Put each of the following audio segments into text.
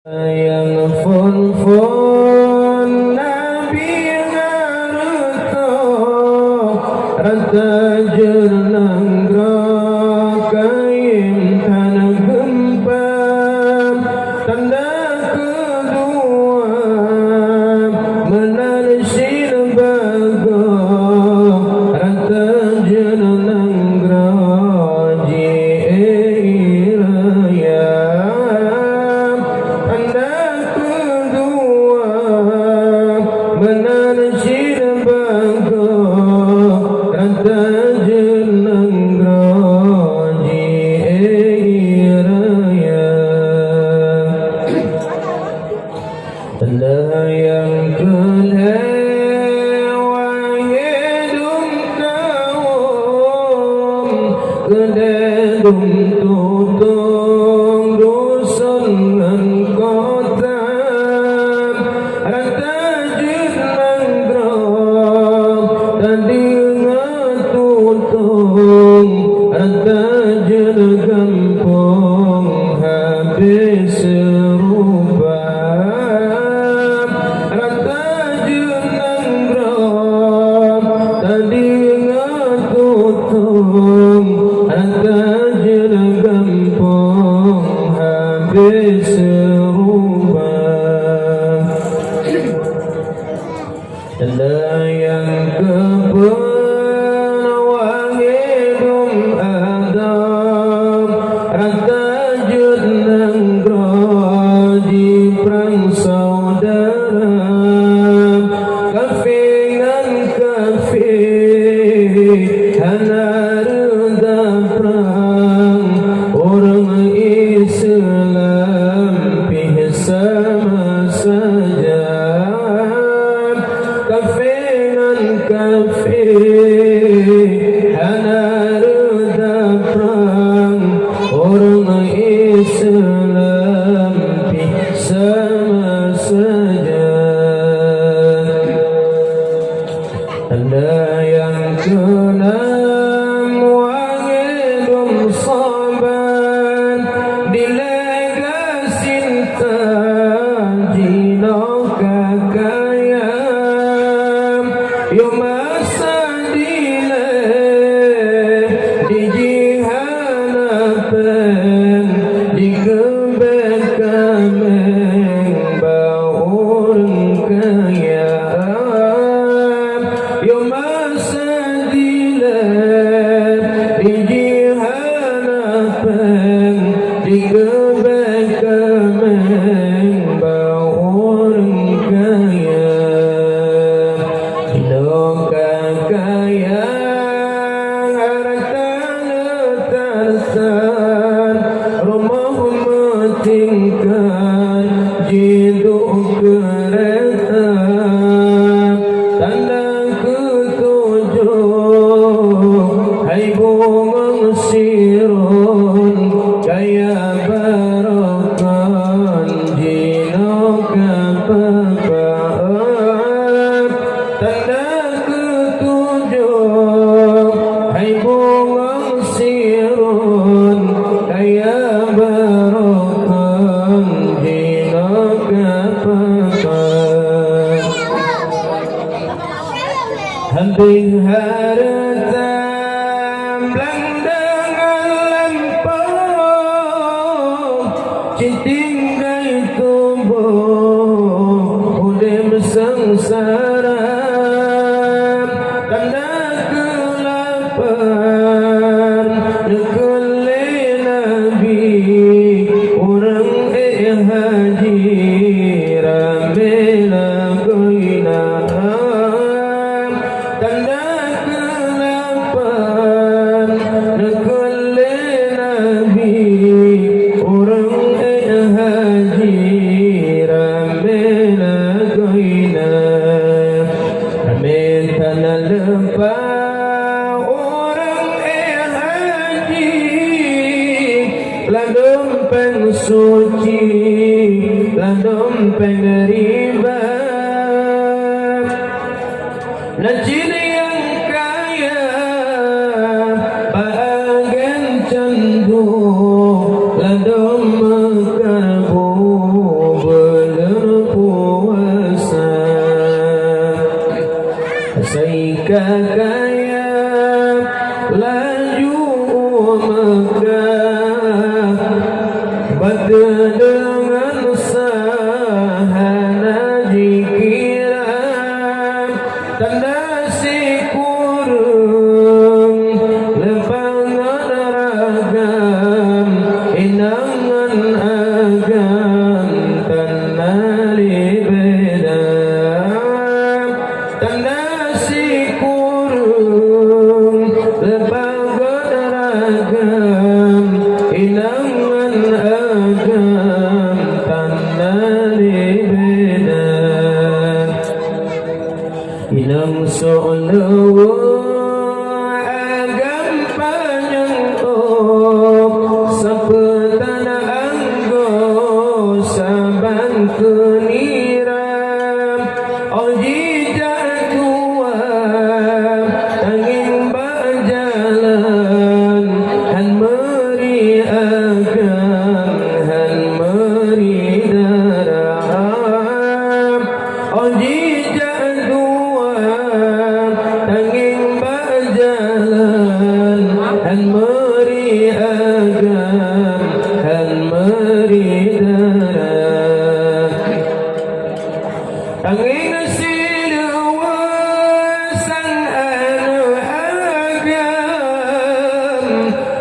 yang fon nabi ngarto rata jenang kain tanah gempa tanda kedua menarsir bago rata jenang graji menarsir bago rata jenang graji raya tanda yang kelewahidum kaum kededum tutung dusun ngan kota rata jenang grog tadi ngatutung rata jenang kampung habis serubah rata jenang grog tadi ngatutung rata jenang kampung habis serubah tanda yang kepenawahidum adam rata jenang graji perang saudara kafingan kafi hanarda perang orang Islam pih sama saja kafingan kafi hanarda perang orang Islam pih sama saja tanda yang keenam wahidum saban dilegasinta jinau kakayam yo masa dile di jihanapen di kebekameng baureng kayam yo masa dile di jihanapen di kebekameng baureng kayam Hidung kakayang harta letarsan rumah metingkan jiduk kereta tanda ketujuh hai bunga sirun kaya barokan jinok kapapaan tanda ketujuh hai bunga sirun kaya barokan jinok kapapaan habis harta belandang lampau citinggai tubuh udah sengsara tanda kelapan nekele nabi orang haji rame lagoina tanda kelapan nekele nabi orang haji rame lagoina rame tanah lempah orang haji ladum peng suci ladum peng riba najil yang kaya bahagian candu ladum mekar kaya laju megah batu dengan sahana jikiran tanda si kurung lepangan ragam inangan agam tanali bedam tanda si kurung lepangan ragam inangan agam tanali bedam inang so'lawa agam panyang sapetan anggo saban keniram oji jadua tanging bajalan han meri agam han meri daram oji jadua tanging bajalan han meri agam han meri daram tanging sidawa sang anu agam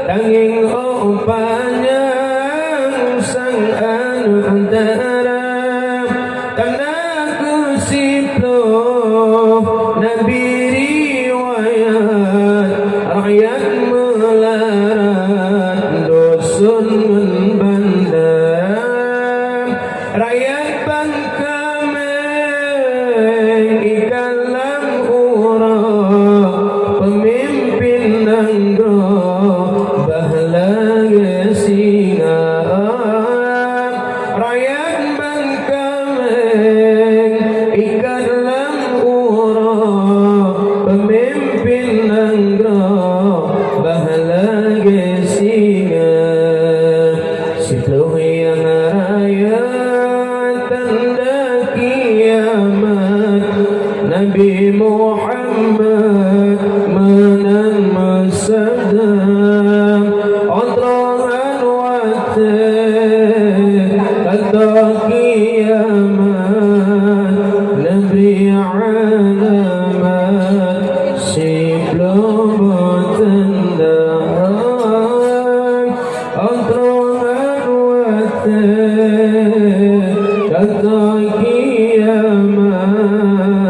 tanging opanya sang anu daram tanda kusiplo nabi riwayat rakyat melarat dosun membandam rakyat bangkameng ikan lam urah pemimpin nanggro bahagia singa rakyat bangkameng ikan lam urah pemimpin nanggro bahagia singa sipluh yang raya tanda kiamat Nabi Muhammad menang masadam ontrongan wate kata kiamat Nabi alamat sipluh botendam ontrongan wate kata kiamat